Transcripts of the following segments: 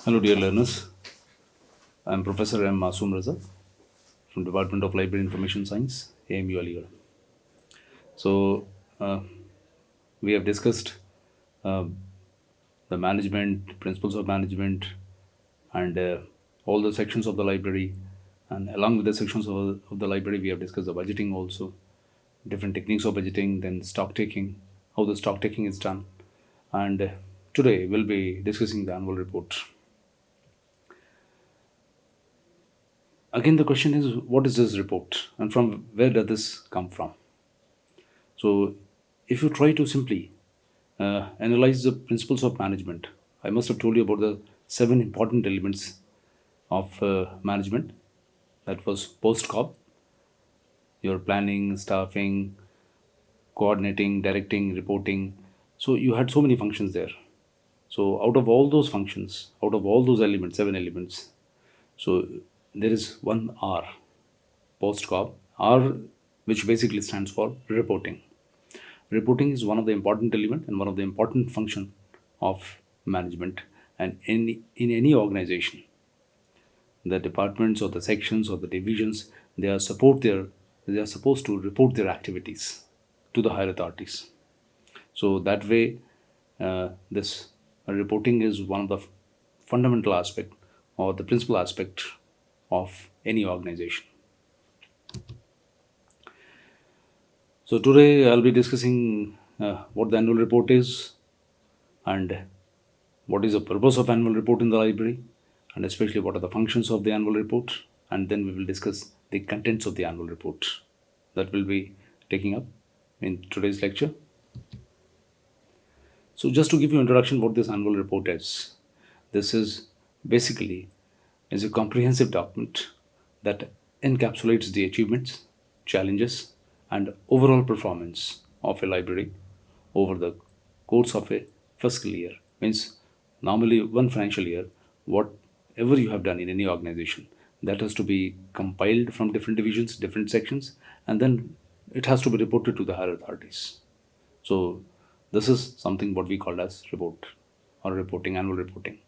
Hello, dear learners. I am Professor M. Masoom Raza from Department of Library Information Science, AMU Aligarh. So, uh, we have discussed uh, the management, principles of management, and all the sections of the library. And along with the sections of the library, we have discussed the budgeting also, different techniques of budgeting, then stock taking, how the stock taking is done. And today we'll be discussing the annual report. Again, the question is, what is this report and from where does this come from? So, if you try to simply analyze the principles of management, I must have told you about the seven important elements of management. That was post COP, your planning, staffing, coordinating, directing, reporting. So, you had so many functions there. So, out of all those functions, out of all those elements, seven elements, so there is one R, post COP, R, which basically stands for reporting. Reporting is one of the important element and one of the important function of management. And in any organization, the departments or the sections or the divisions, they are supposed to report their activities to the higher authorities. So that way, this reporting is one of the fundamental aspect or the principal aspect of any organization. So today I'll be discussing what the annual report is and what is the purpose of annual report in the library, and especially what are the functions of the annual report, and then we will discuss the contents of the annual report that will be taking up in today's lecture. So just to give you introduction what this annual report is, this is basically is a comprehensive document that encapsulates the achievements, challenges, and overall performance of a library over the course of a fiscal year. Means normally one financial year, whatever you have done in any organization, that has to be compiled from different divisions, different sections, and then it has to be reported to the higher authorities. So this is something what we call as report or reporting, annual reporting.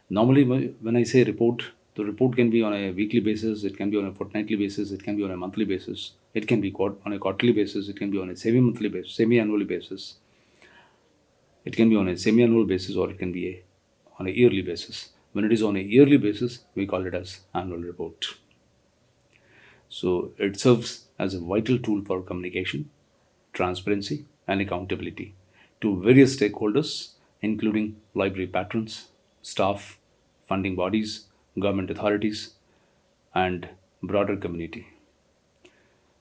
Normally, when I say report, the report can be on a weekly basis, it can be on a fortnightly basis, it can be on a monthly basis, it can be on a quarterly basis, it can be on a semi-monthly basis, semi-annually basis, it can be on a semi-annual basis, or it can be on a yearly basis. When it is on a yearly basis, we call it as annual report. So it serves as a vital tool for communication, transparency, and accountability to various stakeholders, including library patrons, staff, funding bodies, government authorities, and broader community.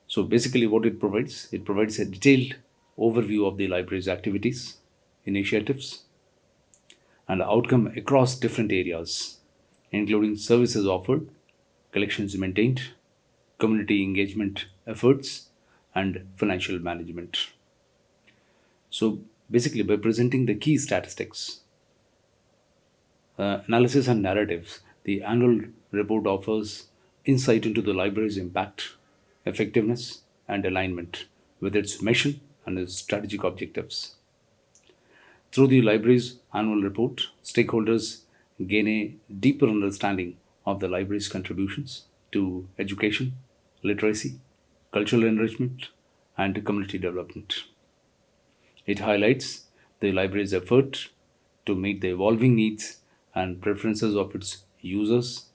So basically, what it provides a detailed overview of the library's activities, initiatives, and outcome across different areas, including services offered, collections maintained, community engagement efforts, and financial management. So basically, by presenting the key statistics, analysis, and narratives, the annual report offers insight into the library's impact, effectiveness, and alignment with its mission and its strategic objectives. Through the library's annual report, stakeholders gain a deeper understanding of the library's contributions to education, literacy, cultural enrichment, and community development. It highlights the library's effort to meet the evolving needs and preferences of its users,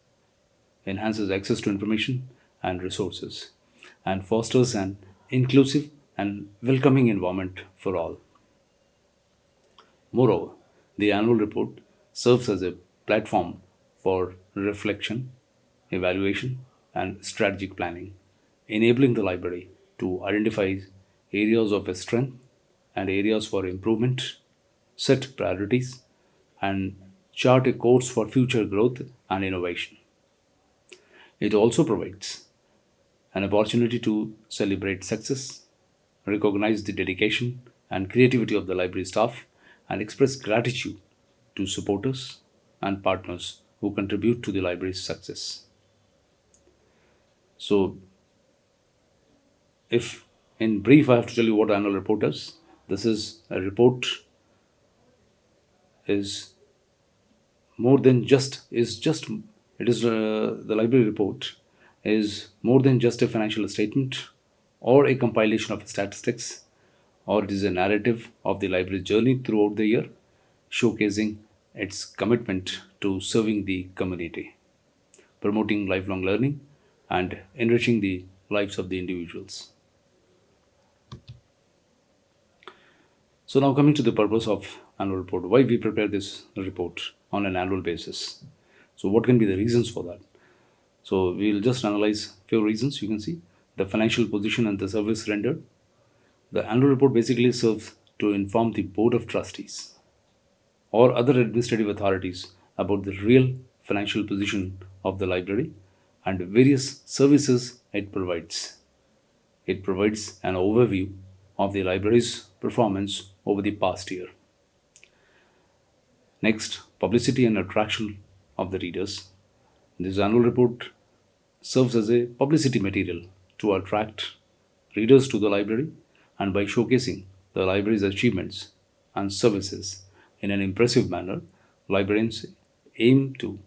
enhances access to information and resources, and fosters an inclusive and welcoming environment for all. Moreover, the annual report serves as a platform for reflection, evaluation, and strategic planning, enabling the library to identify areas of strength and areas for improvement, set priorities, and chart a course for future growth and innovation. It also provides an opportunity to celebrate success, recognize the dedication and creativity of the library staff, and express gratitude to supporters and partners who contribute to the library's success. So, if in brief I have to tell you what annual report is, this is a report is more than just it is the library report is more than just a financial statement or a compilation of statistics, or it is a narrative of the library's journey throughout the year, showcasing its commitment to serving the community, promoting lifelong learning, and enriching the lives of the individuals. So now coming to the purpose of annual report, why we prepare this report on an annual basis. So what can be the reasons for that? So we'll just analyze few reasons. You can see the financial position and the service rendered. The annual report basically serves to inform the board of trustees or other administrative authorities about the real financial position of the library and various services it provides. It provides an overview of the library's performance over the past year. Next, publicity and attraction of the readers. This annual report serves as a publicity material to attract readers to the library, and by showcasing the library's achievements and services in an impressive manner, librarians aim to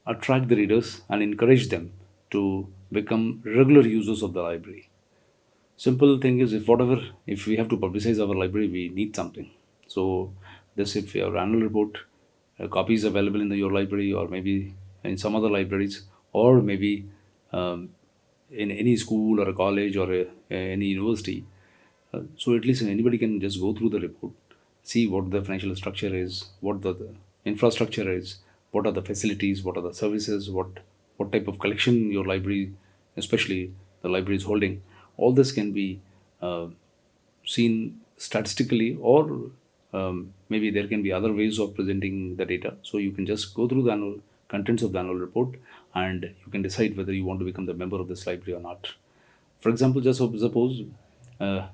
attract the readers and encourage them to become regular users of the library. Simple thing is, if we have to publicize our library, we need something. So this, if your annual report copy is available in your library, or maybe in some other libraries, or maybe um, in any school or a college or any university, so at least anybody can just go through the report, see what the financial structure is, what the infrastructure is, what are the facilities, what are the services, what type of collection your library, especially the library, is holding. All this can be uh, seen statistically, or maybe there can be other ways of presenting the data. So you can just go through the annual contents of the annual report, and you can decide whether you want to become the member of this library or not. For example, just suppose uh,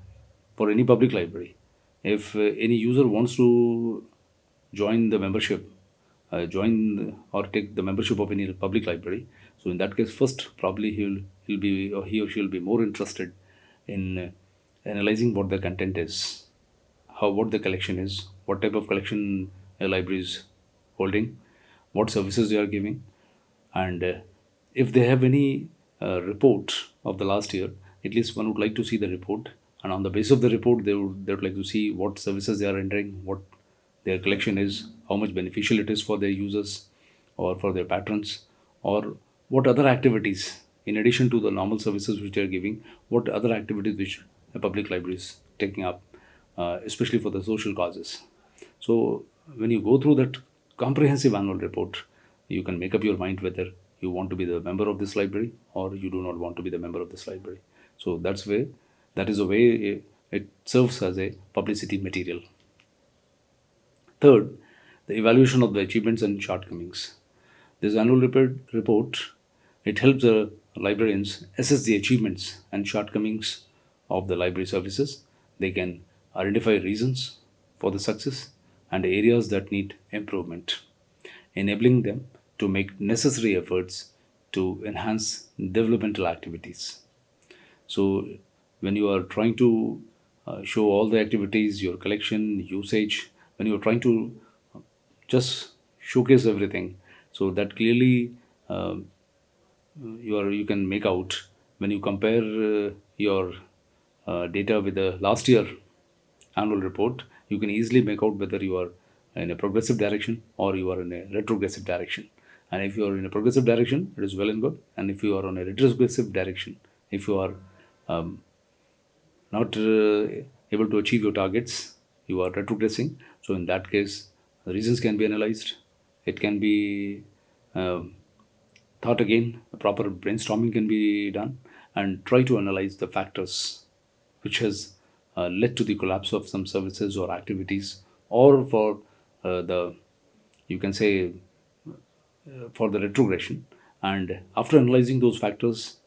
for any public library, if any user wants to join the membership, join or take the membership of any public library, so in that case, first probably he'll be, or he or she will be more interested in analyzing what the content is, how, what the collection is, what type of collection a library is holding, what services they are giving, and if they have any report of the last year, at least one would like to see the report, and on the basis of the report, they would like to see what services they are rendering, what their collection is, how much beneficial it is for their users or for their patrons, or what other activities, in addition to the normal services which they are giving, what other activities which a public library is taking up, especially for the social causes. So when you go through that comprehensive annual report, you can make up your mind whether you want to be the member of this library or you do not want to be the member of this library. So that is a way it serves as a publicity material. Third, the evaluation of the achievements and shortcomings. This annual report, it helps the librarians assess the achievements and shortcomings of the library services. They can identify reasons for the success and areas that need improvement, enabling them to make necessary efforts to enhance developmental activities. So, when you are trying to show all the activities, your collection, usage, when you are trying to just showcase everything, so that clearly you can make out when you compare your data with the last year annual report, you can easily make out whether you are in a progressive direction or you are in a retrogressive direction. And if you are in a progressive direction, it is well and good. And if you are on a retrogressive direction, if you are um, not able to achieve your targets, you are retrogressing. So in that case, the reasons can be analyzed. It can be um, thought again. A proper brainstorming can be done, and try to analyze the factors which has led to the collapse of some services or activities, or for the, you can say, for the retrogression. And after analyzing those factors,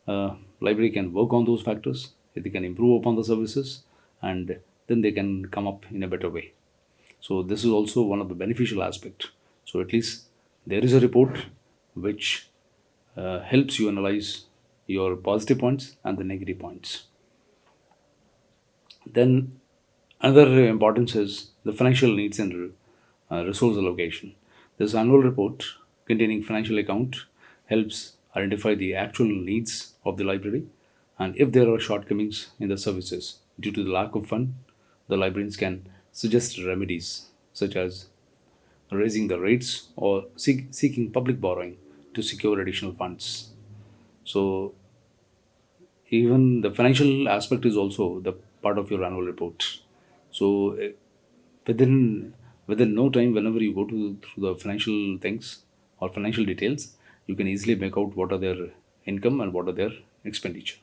library can work on those factors, they can improve upon the services, and then they can come up in a better way. So this is also one of the beneficial aspect. So at least there is a report which helps you analyze your positive points and the negative points. Then another importance is the financial needs and resource allocation. This annual report containing financial account helps identify the actual needs of the library, and if there are shortcomings in the services due to the lack of fund, the librarians can suggest remedies such as raising the rates or seeking public borrowing to secure additional funds. So even the financial aspect is also the part of your annual report. So within within no time, whenever you go to through the financial things or financial details, you can easily make out what are their income and what are their expenditure,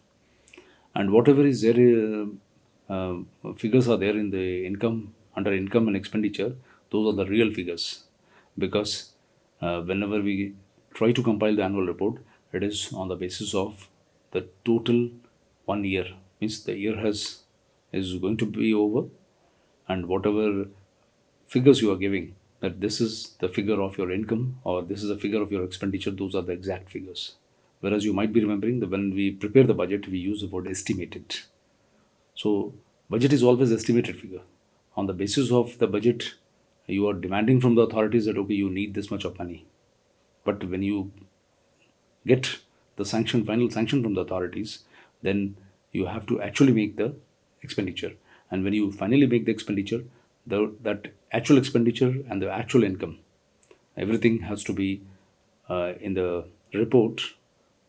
and whatever is there figures are there in the income under income and expenditure. Those are the real figures, because whenever we try to compile the annual report, it is on the basis of the total 1 year, means the year has is going to be over, and whatever figures you are giving, that this is the figure of your income or this is the figure of your expenditure, those are the exact figures. Whereas you might be remembering that when we prepare the budget, we use the word estimated. So budget is always estimated figure. On the basis of the budget, you are demanding from the authorities that okay, you need this much of money. But when you get the sanction, final sanction from the authorities, then you have to actually make the expenditure. And when you finally make the expenditure, that actual expenditure and the actual income, everything has to be in the report,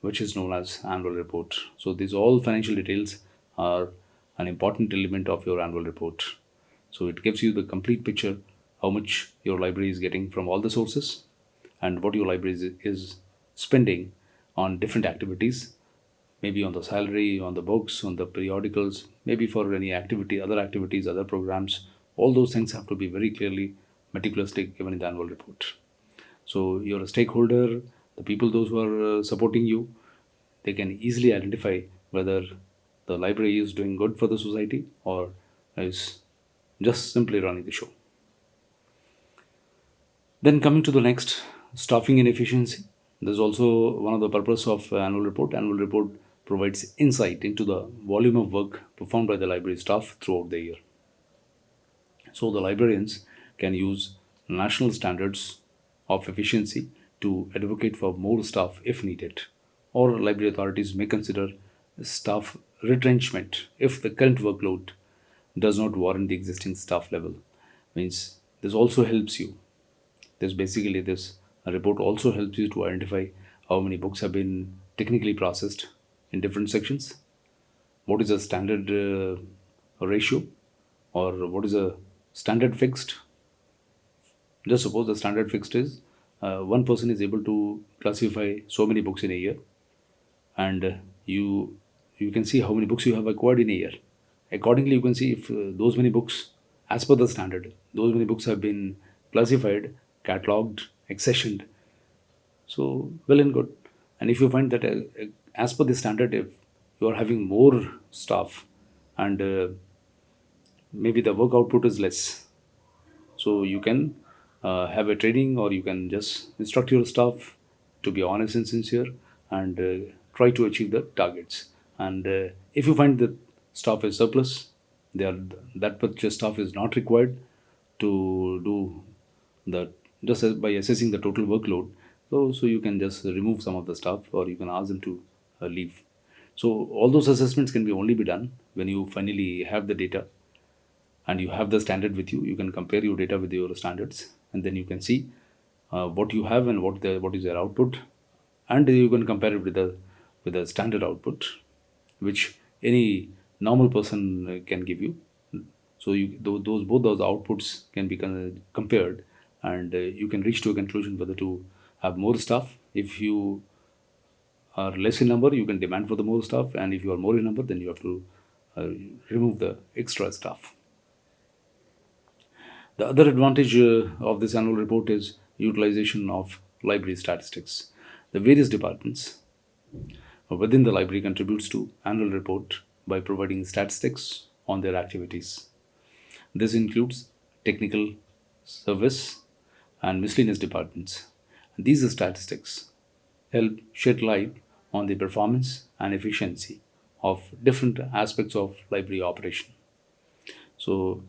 which is known as annual report. So these all financial details are an important element of your annual report. So it gives you the complete picture how much your library is getting from all the sources and what your library is spending on different activities, maybe on the salary, on the books, on the periodicals, maybe for any activities, other programs. All those things have to be very clearly, meticulously given in the annual report. So you're a stakeholder, the people, those who are supporting you, they can easily identify whether the library is doing good for the society or is just simply running the show. Then coming to the next, staffing and efficiency. There's also one of the purpose of annual report. Annual report provides insight into the volume of work performed by the library staff throughout the year. So the librarians can use national standards of efficiency to advocate for more staff if needed. Or library authorities may consider staff retrenchment if the current workload does not warrant the existing staff level. Means this also helps you. This report also helps you to identify how many books have been technically processed in different sections, what is a standard ratio, or what is a standard fixed. Just suppose the standard fixed is one person is able to classify so many books in a year, and you can see how many books you have acquired in a year. Accordingly, you can see if those many books, as per the standard, those many books have been classified, catalogued, accessioned. So well and good. And if you find that as per the standard, if you are having more staff and maybe the work output is less, so you can have a training, or you can just instruct your staff to be honest and sincere and try to achieve the targets. And if you find that staff is surplus, they are that particular staff is not required to do the just by assessing the total workload. So you can just remove some of the staff, or you can ask them to leave. So all those assessments can be only be done when you finally have the data and you have the standard with you. You can compare your data with your standards, and then you can see what you have and what is their output, and you can compare it with the standard output, which any normal person can give you. So those both those outputs can be compared, and you can reach to a conclusion whether to have more staff. If you are less in number, you can demand for the more staff, and if you are more in number, then you have to uh, remove the extra staff. The other advantage of this annual report is utilization of library statistics. The various departments within the library contributes to annual report by providing statistics on their activities. This includes technical service and miscellaneous departments. These statistics help shed light on the performance and efficiency of different aspects of library operation. So,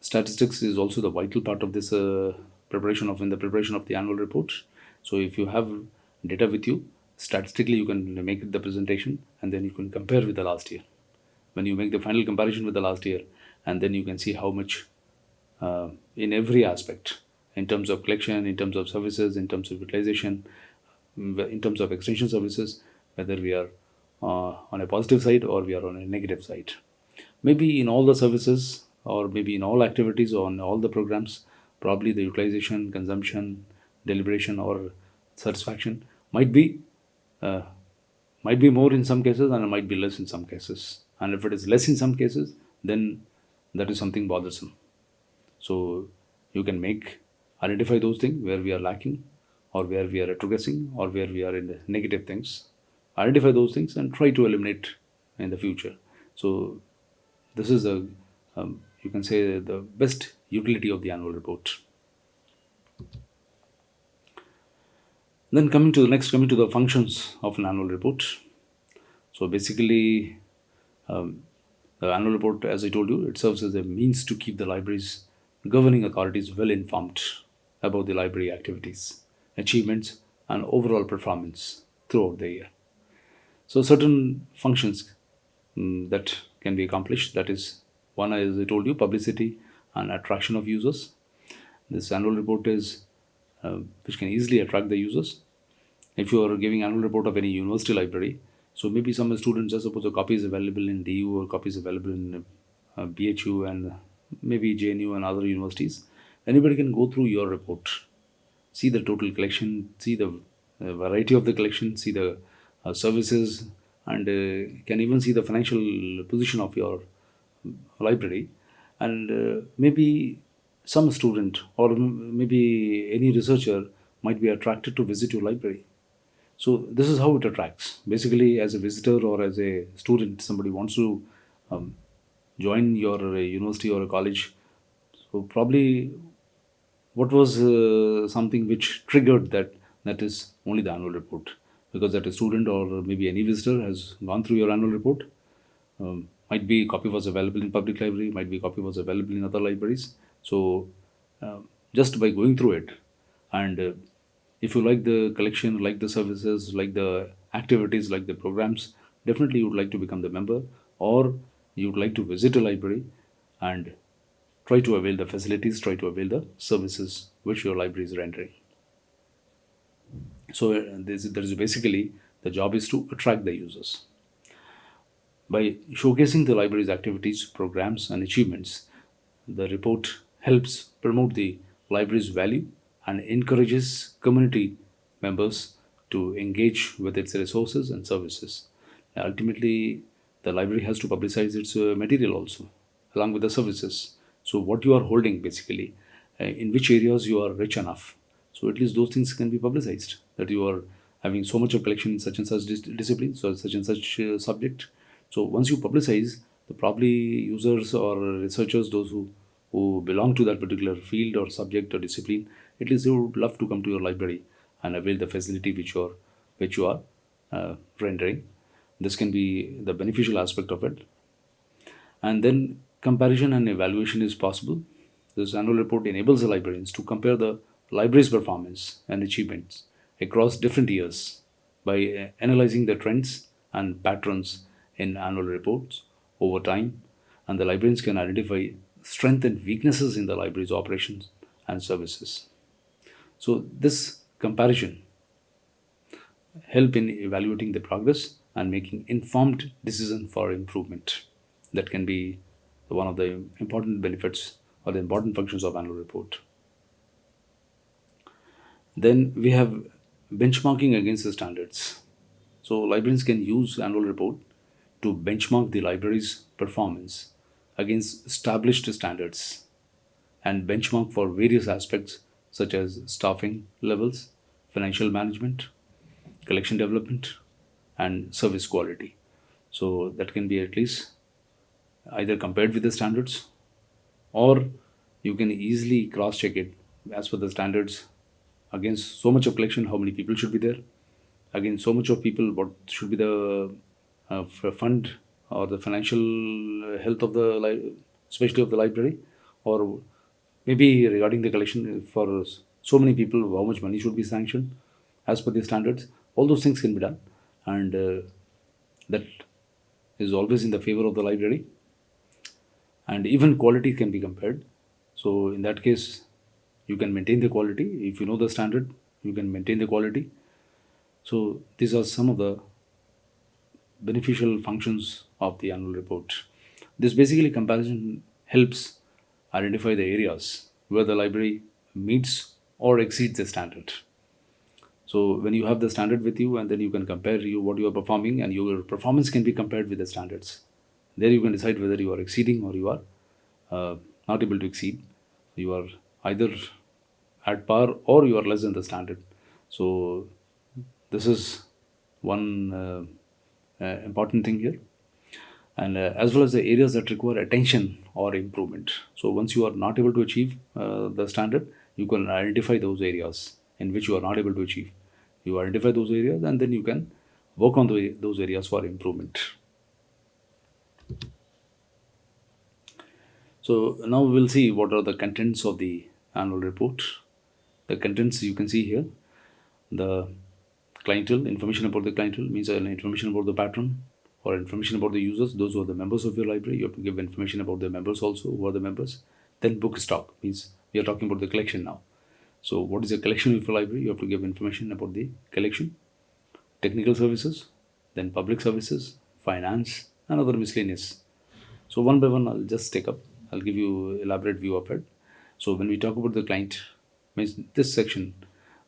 statistics is also the vital part of this in the preparation of the annual report. So if you have data with you, statistically you can make it the presentation, and then you can compare with the last year. When you make the final comparison with the last year, and then you can see how much in every aspect, in terms of collection, in terms of services, in terms of utilization, in terms of extension services, whether we are on a positive side or we are on a negative side. Maybe in all the services, or maybe in all activities, or on all the programs, probably the utilization, consumption, deliberation, or satisfaction might be uh, more in some cases, and it might be less in some cases. And if it is less in some cases, then that is something bothersome. So you can make identify those things where we are lacking, or where we are retrogressing, or where we are in the negative things. Identify those things and try to eliminate in the future. So this is a you can say the best utility of the annual report. Then coming to the functions of an annual report. So basically, the annual report, as I told you, it serves as a means to keep the library's governing authorities well informed about the library activities, achievements, and overall performance throughout the year. So certain functions that can be accomplished. That is, one, as I told you, publicity and attraction of users. This annual report is which can easily attract the users. If you are giving annual report of any university library, so maybe some students, just suppose a copy is available in DU, or copy is available in BHU, and maybe JNU and other universities. Anybody can go through your report, see the total collection, see the variety of the collection, see the services, and can even see the financial position of your library. And maybe some student, or maybe any researcher might be attracted to visit your library. So this is how it attracts. Basically, as a visitor or as a student, somebody wants to um, join your university or a college. So probably what was something which triggered that, that is only the annual report, because that a student or maybe any visitor has gone through your annual report. Might be copy was available in public library, might be copy was available in other libraries. So just by going through it, and if you like the collection, like the services, like the activities, like the programs, definitely you would like to become the member, or you would like to visit a library and try to avail the facilities, try to avail the services which your library is rendering. So there is basically, the job is to attract the users. By showcasing the library's activities, programs, and achievements, the report helps promote the library's value and encourages community members to engage with its resources and services. Ultimately, the library has to publicize its material also, along with the services. So, what you are holding basically, in which areas you are rich enough. So, at least those things can be publicized, that you are having so much of collection in such and such discipline, so such and such subject. So once you publicize, the probably users or researchers, those who belong to that particular field or subject or discipline, at least they would love to come to your library and avail the facility which you are rendering. This can be the beneficial aspect of it. And then comparison and evaluation is possible. This annual report enables the librarians to compare the library's performance and achievements across different years by analyzing the trends and patterns in annual reports over time, and the librarians can identify strengths and weaknesses in the library's operations and services. So this comparison help in evaluating the progress and making informed decision for improvement. That can be one of the important benefits or the important functions of annual report. Then we have benchmarking against the standards. So librarians can use annual report to benchmark the library's performance against established standards, and benchmark for various aspects such as staffing levels, financial management, collection development, and service quality. So that can be at least either compared with the standards, or you can easily cross check it as per the standards against so much of collection, how many people should be there, against so much of people, what should be the fund or the financial health of the especially of the library, or Maybe regarding the collection for so many people, how much money should be sanctioned as per the standards. All those things can be done, and that is always in the favor of the library, and even quality can be compared. So in that case, you can maintain the quality if you know the standard. You can maintain the quality. So these are some of the beneficial functions of the annual report. This basically comparison helps identify the areas where the library meets or exceeds the standard. So when you have the standard with you, and then you can compare you what you are performing, and your performance can be compared with the standards. There you can decide whether you are exceeding or you are not able to exceed. You are either at par or you are less than the standard. So this is one important thing here, and as well as the areas that require attention or improvement. So once you are not able to achieve the standard, you can identify those areas in which you are not able to achieve. You identify those areas, and then you can work on those areas for improvement. So now we'll see what are the contents of the annual report. The contents you can see here. The clientele, information about the clientele means information about the patron or information about the users, those who are the members of your library. You have to give information about the members also, who are the members. Then book stock means we are talking about the collection now. So what is the collection of your library? You have to give information about the collection, technical services, then public services, finance, and other miscellaneous. So one by one, I'll just take up. I'll give you elaborate view of it. So when we talk about the client, means this section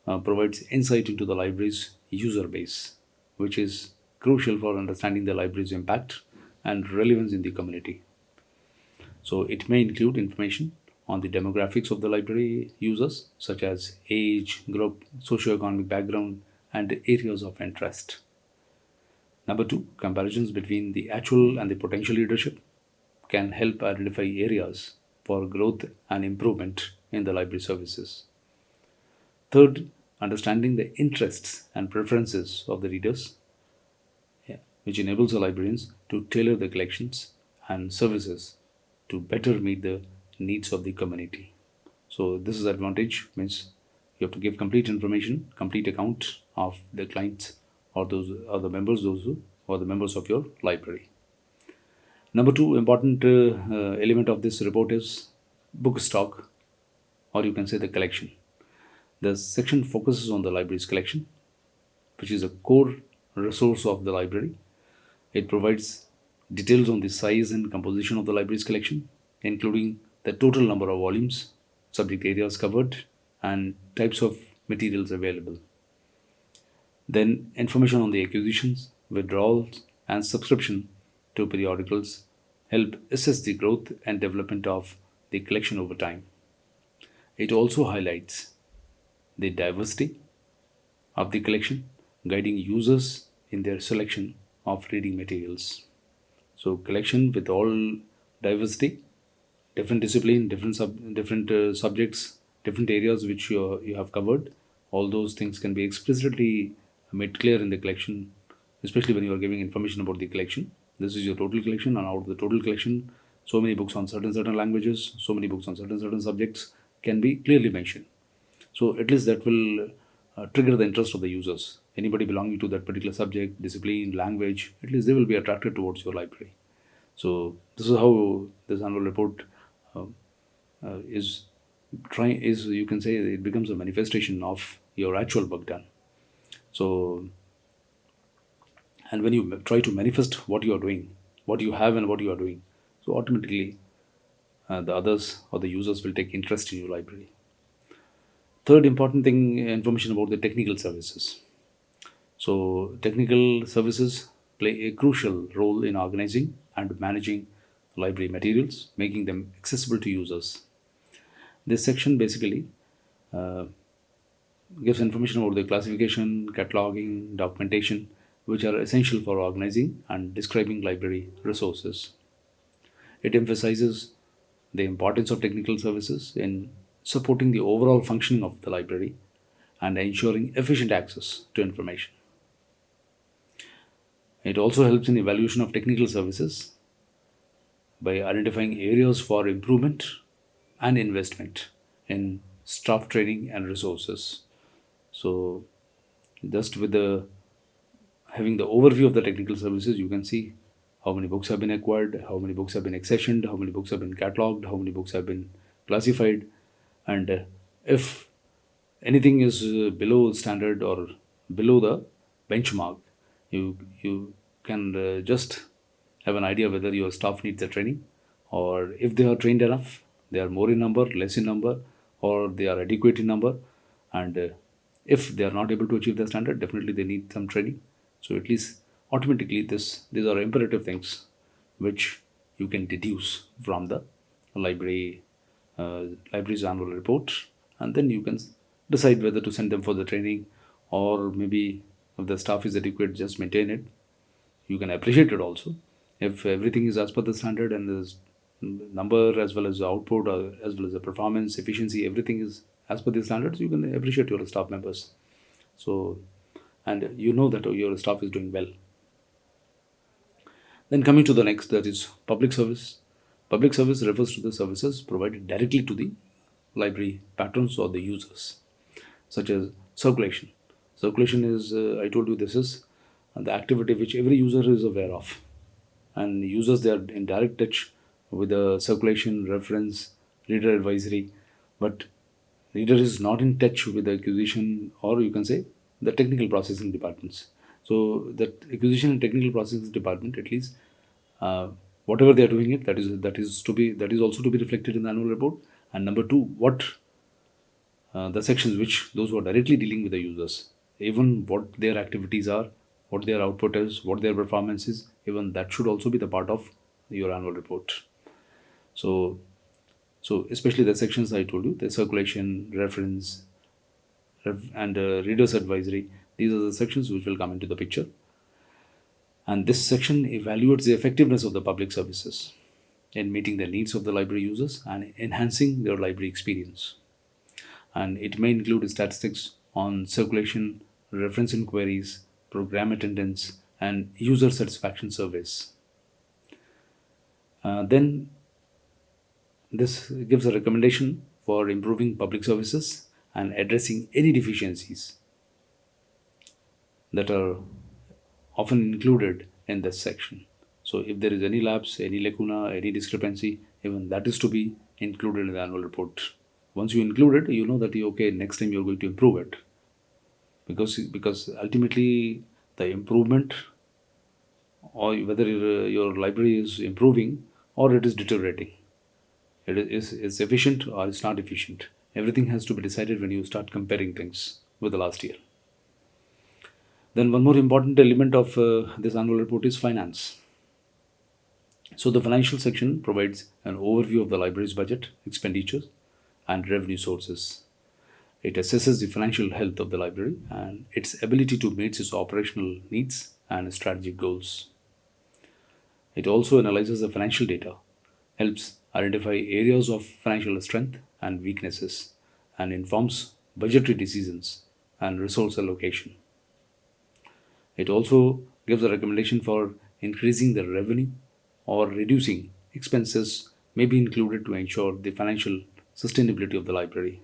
provides insight into the library's user base, which is crucial for understanding the library's impact and relevance in the community. So it may include information on the demographics of the library users, such as age, group, socioeconomic background, and areas of interest. Number two, comparisons between the actual and the potential leadership can help identify areas for growth and improvement in the library services. Third, understanding the interests and preferences of the readers, yeah, which enables the librarians to tailor the collections and services to better meet the needs of the community. So this is advantage means you have to give complete information, complete account of the clients or those or the members, those who are the members of your library. Number two important element of this report is book stock, or you can say the collection. The section focuses on the library's collection, which is a core resource of the library. It provides details on the size and composition of the library's collection, including the total number of volumes, subject areas covered, and types of materials available. Then, information on the acquisitions, withdrawals, and subscription to periodicals help assess the growth and development of the collection over time. It also highlights the diversity of the collection, guiding users in their selection of reading materials. So, collection with all diversity, different discipline, different subjects, different areas which you have covered. All those things can be explicitly made clear in the collection, especially when you are giving information about the collection. This is your total collection, and out of the total collection, so many books on certain languages, so many books on certain subjects can be clearly mentioned. So at least that will trigger the interest of the users. Anybody belonging to that particular subject, discipline, language, at least they will be attracted towards your library. So this is how this annual report is trying. Is you can say it becomes a manifestation of your actual work done. So and when you try to manifest what you are doing, what you have and what you are doing, so automatically the others or the users will take interest in your library. Third important thing, information about the technical services. So, technical services play a crucial role in organizing and managing library materials, making them accessible to users. This section basically uh, gives information about the classification, cataloging, documentation, which are essential for organizing and describing library resources. It emphasizes the importance of technical services in supporting the overall functioning of the library and ensuring efficient access to information. It also helps in evaluation of technical services by identifying areas for improvement and investment in staff training and resources. So just with the having the overview of the technical services, you can see how many books have been acquired, how many books have been accessioned, how many books have been cataloged, how many books have been classified, and if anything is below standard or below the benchmark, you can just have an idea whether your staff needs a training, or if they are trained enough, they are more in number, less in number, or they are adequate in number, and if they are not able to achieve the standard, definitely they need some training. So at least automatically these are imperative things which you can deduce from the library library's annual report, and then you can decide whether to send them for the training, or maybe if the staff is adequate, just maintain it. You can appreciate it also if everything is as per the standard, and the number as well as the output, as well as the performance efficiency, everything is as per the standards, you can appreciate your staff members. So, and you know that your staff is doing well. Then coming to the next, that is public service. Public service refers to the services provided directly to the library patrons or the users, such as circulation. Circulation is, I told you, this is the activity which every user is aware of, and users, they are in direct touch with the circulation, reference, reader advisory, but reader is not in touch with the acquisition, or you can say the technical processing departments. So that acquisition and technical processing department, at least uh, whatever they are doing it, that is also to be reflected in the annual report. And number two, what the sections which those who are directly dealing with the users, even what their activities are, what their output is, what their performance is, even that should also be the part of your annual report. So, so especially the sections I told you, the circulation, reference, and readers advisory, these are the sections which will come into the picture. And this section evaluates the effectiveness of the public services in meeting the needs of the library users and enhancing their library experience. And it may include statistics on circulation, reference inquiries, program attendance, and user satisfaction surveys. Then this gives a recommendation for improving public services and addressing any deficiencies that are often included in this section. So if there is any lapse, any lacuna, any discrepancy, even that is to be included in the annual report. Once you include it, you know that okay, next time you're going to improve it, because ultimately the improvement, or whether your library is improving or it is deteriorating, is efficient or it's not efficient. Everything has to be decided when you start comparing things with the last year. Then one more important element of this annual report is finance. So the financial section provides an overview of the library's budget, expenditures, and revenue sources. It assesses the financial health of the library and its ability to meet its operational needs and strategic goals. It also analyzes the financial data, helps identify areas of financial strength and weaknesses, and informs budgetary decisions and resource allocation. It also gives a recommendation for increasing the revenue or reducing expenses may be included to ensure the financial sustainability of the library.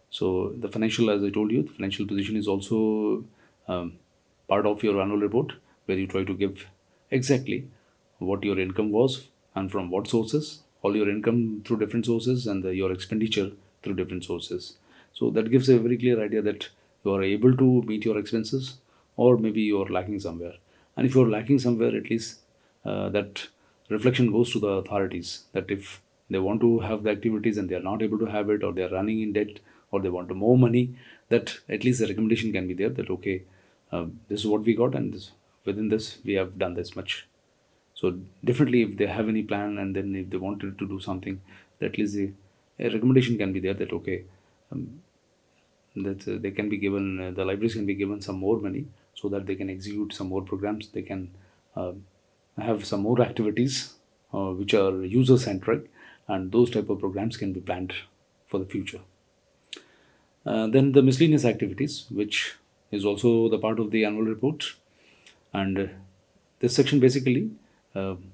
So the financial, as I told you, the financial position is also part of your annual report, where you try to give exactly what your income was and from what sources, all your income through different sources, and your expenditure through different sources. So that gives a very clear idea that you are able to meet your expenses, or maybe you are lacking somewhere. And if you are lacking somewhere, at least that reflection goes to the authorities, that if they want to have the activities and they are not able to have it, or they are running in debt, or they want more money, that at least the recommendation can be there that okay, this is what we got, and within this we have done this much. So definitely, if they have any plan, and then if they wanted to do something, at least a recommendation can be there that okay, that they can be given, the libraries can be given some more money, so that they can execute some more programs, they can uh, have some more activities which are user centric, and those type of programs can be planned for the future. Then the miscellaneous activities, which is also the part of the annual report, and this section basically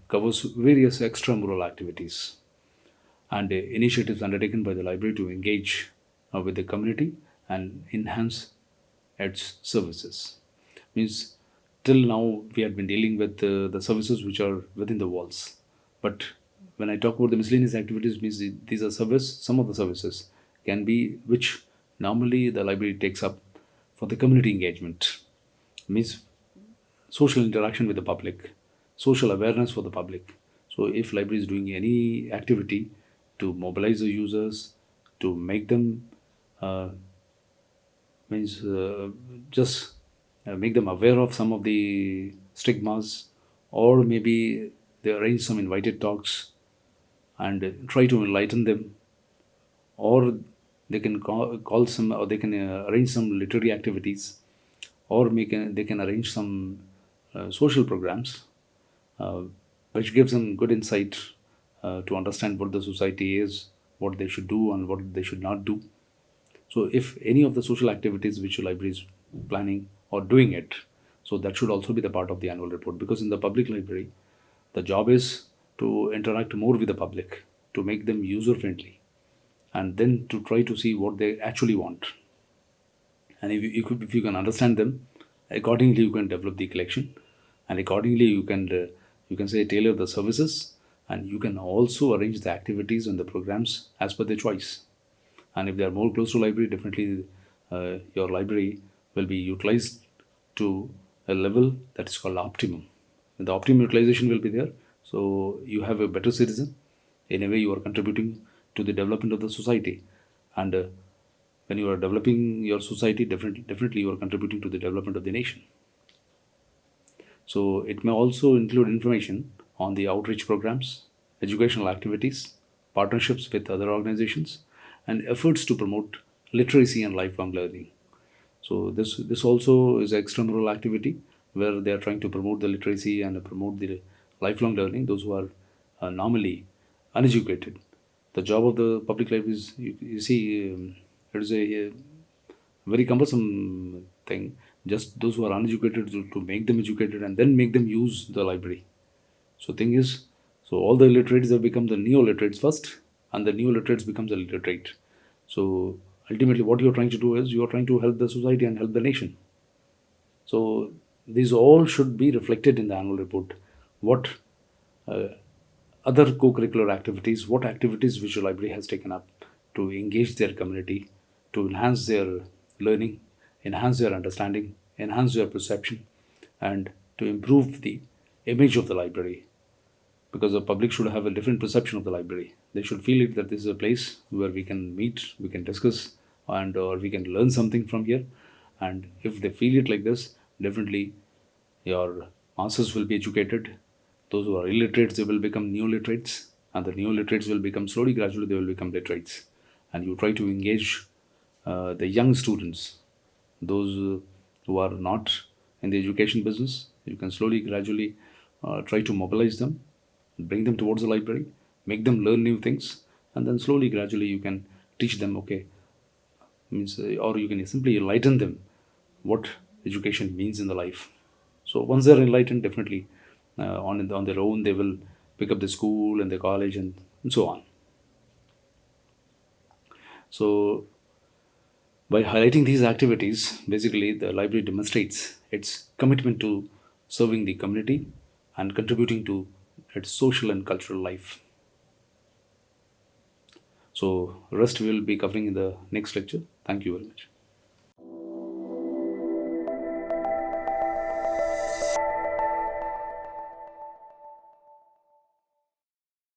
covers various extramural activities. and initiatives undertaken by the library to engage with the community and enhance its services. Means till now we have been dealing with the services which are within the walls, but when I talk about the miscellaneous activities, means these are some of the services can be which normally the library takes up for the community engagement, means social interaction with the public, social awareness for the public. So if library is doing any activity to mobilize the users, to make them uh, means just make them aware of some of the stigmas, or maybe they arrange some invited talks and try to enlighten them, or they can call some, or they can arrange some literary activities, or they can arrange some social programs, uh, which gives them good insight to understand what the society is, what they should do and what they should not do. So if any of the social activities which your library is planning or doing it, so that should also be the part of the annual report, because in the public library, the job is to interact more with the public, to make them user friendly, and then to try to see what they actually want. And if you can understand them, accordingly you can develop the collection, and accordingly you can say tailor the services, and you can also arrange the activities and the programs as per their choice. And if they are more close to library, definitely your library will be utilized to a level that is called optimum. And the optimum utilization will be there, so you have a better citizen. In a way you are contributing to the development of the society, and when you are developing your society, definitely you are contributing to the development of the nation. So it may also include information on the outreach programs, educational activities, partnerships with other organizations, and efforts to promote literacy and lifelong learning. So this also is an extramural activity where they are trying to promote the literacy and promote the lifelong learning. Those who are normally uneducated, the job of the public library is, you see, it is a very cumbersome thing. Just those who are uneducated, to make them educated and then make them use the library. So thing is, so all the illiterates have become the neo-literates first, and the neo-literates becomes the literate. So ultimately, what you're trying to do is you're trying to help the society and help the nation. So these all should be reflected in the annual report. What uh, other co-curricular activities, what activities which the library has taken up to engage their community, to enhance their learning, enhance their understanding, enhance their perception, and to improve the image of the library, because the public should have a different perception of the library. They should feel it that this is a place where we can meet, we can discuss, and or we can learn something from here. And if they feel it like this, definitely your masses will be educated. Those who are illiterates, they will become new literates, and the new literates will become slowly, gradually, they will become literates. And you try to engage the young students, those who are not in the education business. You can slowly, gradually try to mobilize them, bring them towards the library, make them learn new things, and then slowly, gradually, you can teach them. Okay, means or you can simply enlighten them what education means in the life. So once they're enlightened, definitely on their own they will pick up the school and the college and so on. So by highlighting these activities, basically the library demonstrates its commitment to serving the community and contributing to its social and cultural life. So rest we will be covering in the next lecture. Thank you very much.